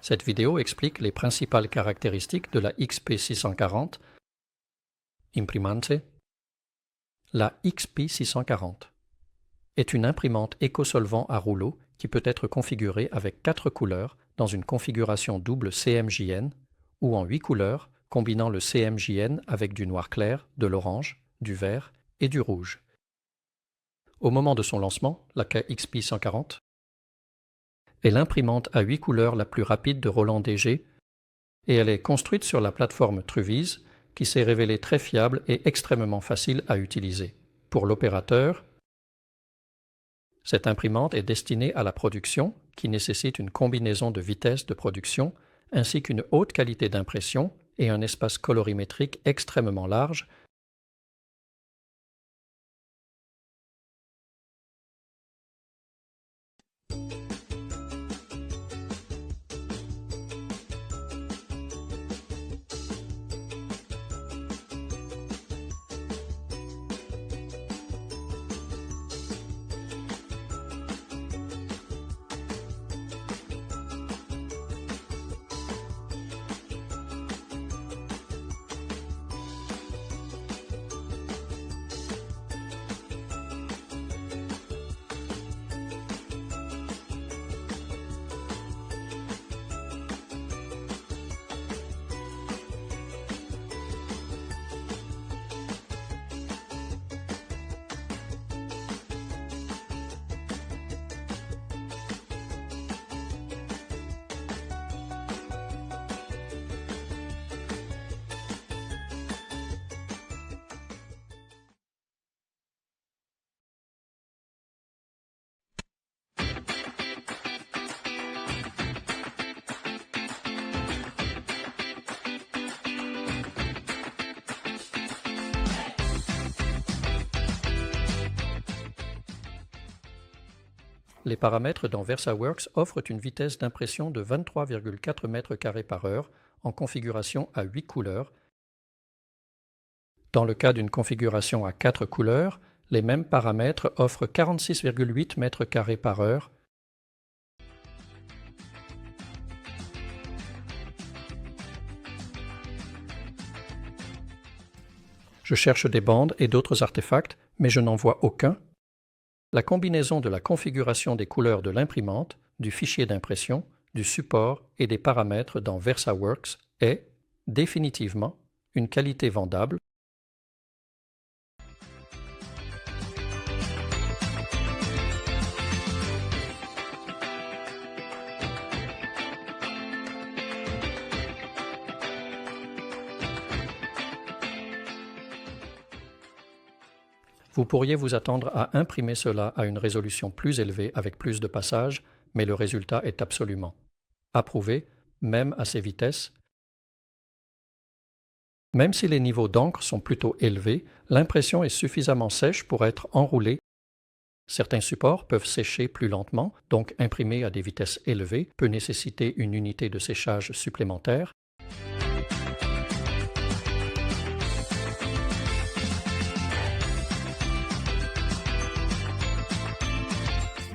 Cette vidéo explique les principales caractéristiques de la XP640 Imprimante. La XP640 est une imprimante éco-solvant à rouleau qui peut être configurée avec 4 couleurs dans une configuration double CMJN ou en 8 couleurs combinant le CMJN avec du noir clair, de l'orange, du vert et du rouge. Au moment de son lancement, la KXP140 est l'imprimante à 8 couleurs la plus rapide de Roland DG et elle est construite sur la plateforme Truvize qui s'est révélée très fiable et extrêmement facile à utiliser. Pour l'opérateur, cette imprimante est destinée à la production qui nécessite une combinaison de vitesse de production ainsi qu'une haute qualité d'impression et un espace colorimétrique extrêmement large. Les paramètres dans VersaWorks offrent une vitesse d'impression de 23,4 m² par heure en configuration à 8 couleurs. Dans le cas d'une configuration à 4 couleurs, les mêmes paramètres offrent 46,8 m² par heure. Je cherche des bandes et d'autres artefacts, mais je n'en vois aucun. La combinaison de la configuration des couleurs de l'imprimante, du fichier d'impression, du support et des paramètres dans VersaWorks est, définitivement, une qualité vendable. Vous pourriez vous attendre à imprimer cela à une résolution plus élevée avec plus de passages, mais le résultat est absolument approuvé, même à ces vitesses. Même si les niveaux d'encre sont plutôt élevés, l'impression est suffisamment sèche pour être enroulée. Certains supports peuvent sécher plus lentement, donc imprimer à des vitesses élevées peut nécessiter une unité de séchage supplémentaire.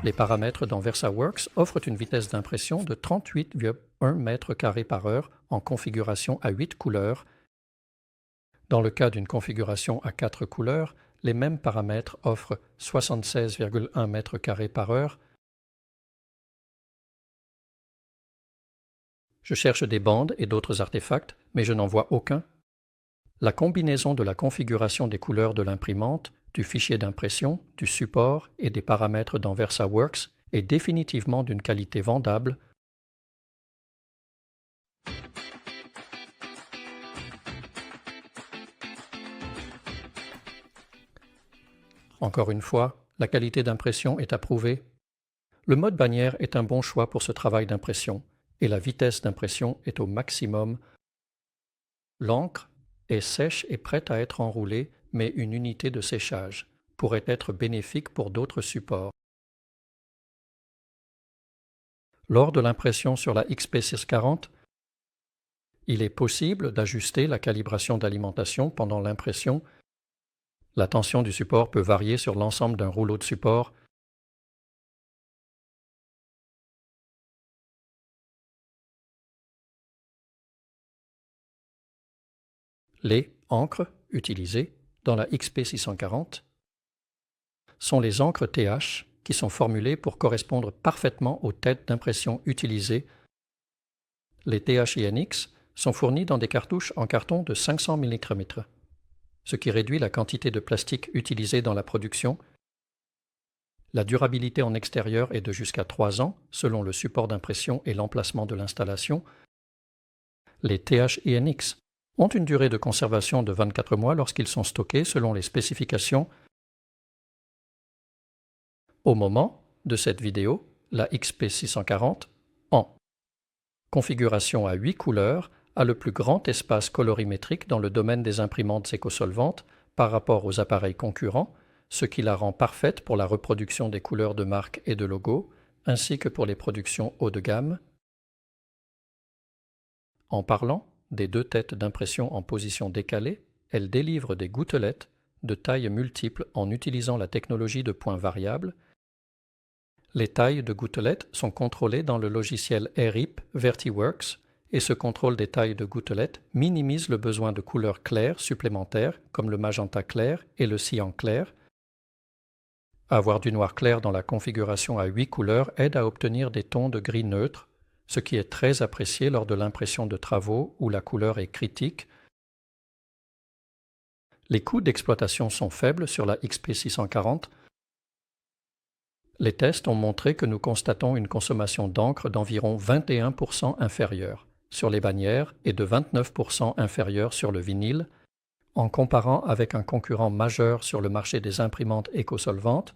Les paramètres dans VersaWorks offrent une vitesse d'impression de 38,1 m² par heure en configuration à 8 couleurs. Dans le cas d'une configuration à 4 couleurs, les mêmes paramètres offrent 76,1 m² par heure. Je cherche des bandes et d'autres artefacts, mais je n'en vois aucun. La combinaison de la configuration des couleurs de l'imprimante, du fichier d'impression, du support et des paramètres dans VersaWorks est définitivement d'une qualité vendable. Encore une fois, la qualité d'impression est approuvée. Le mode bannière est un bon choix pour ce travail d'impression et la vitesse d'impression est au maximum. L'encre est sèche et prête à être enroulée, mais une unité de séchage pourrait être bénéfique pour d'autres supports. Lors de l'impression sur la XP640, il est possible d'ajuster la calibration d'alimentation pendant l'impression. La tension du support peut varier sur l'ensemble d'un rouleau de support. Les encres utilisées dans la XP640 sont les encres TH qui sont formulées pour correspondre parfaitement aux têtes d'impression utilisées. Les TH-INX sont fournis dans des cartouches en carton de 500 micromètres, ce qui réduit la quantité de plastique utilisée dans la production. La durabilité en extérieur est de jusqu'à 3 ans selon le support d'impression et l'emplacement de l'installation. Les TH-INX ont une durée de conservation de 24 mois lorsqu'ils sont stockés selon les spécifications. Au moment de cette vidéo, la XP640 en configuration à 8 couleurs a le plus grand espace colorimétrique dans le domaine des imprimantes écosolvantes par rapport aux appareils concurrents, ce qui la rend parfaite pour la reproduction des couleurs de marque et de logo, ainsi que pour les productions haut de gamme. En parlant des 2 têtes d'impression en position décalée, elle délivre des gouttelettes de tailles multiples en utilisant la technologie de points variables. Les tailles de gouttelettes sont contrôlées dans le logiciel RIP Vertiworks et ce contrôle des tailles de gouttelettes minimise le besoin de couleurs claires supplémentaires comme le magenta clair et le cyan clair. Avoir du noir clair dans la configuration à 8 couleurs aide à obtenir des tons de gris neutre, ce qui est très apprécié lors de l'impression de travaux où la couleur est critique. Les coûts d'exploitation sont faibles sur la XP640. Les tests ont montré que nous constatons une consommation d'encre d'environ 21% inférieure sur les bannières et de 29% inférieure sur le vinyle. En comparant avec un concurrent majeur sur le marché des imprimantes écosolvantes,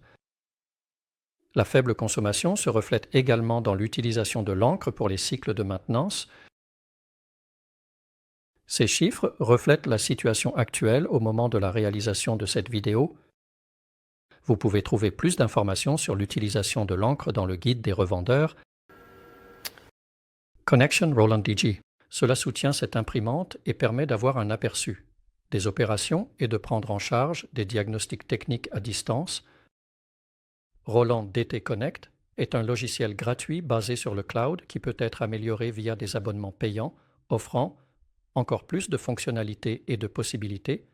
la faible consommation se reflète également dans l'utilisation de l'encre pour les cycles de maintenance. Ces chiffres reflètent la situation actuelle au moment de la réalisation de cette vidéo. Vous pouvez trouver plus d'informations sur l'utilisation de l'encre dans le guide des revendeurs. Connection Roland DG. Cela soutient cette imprimante et permet d'avoir un aperçu des opérations et de prendre en charge des diagnostics techniques à distance. Roland DT Connect est un logiciel gratuit basé sur le cloud qui peut être amélioré via des abonnements payants, offrant encore plus de fonctionnalités et de possibilités.